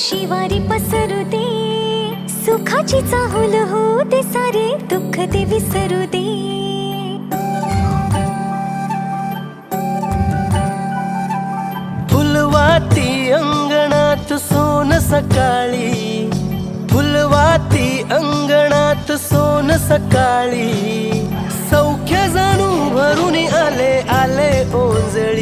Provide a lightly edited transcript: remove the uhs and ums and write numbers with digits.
शिवारी पसरू दे, सुखाची चाहुल होऊ दे, सारे दुःख ते विसरू दे. फुलवाती अंगणात सोन सकाळी, फुलवाती अंगणात सोन सकाळी. सौख्य जाणू भरून आले आले ओंजळी.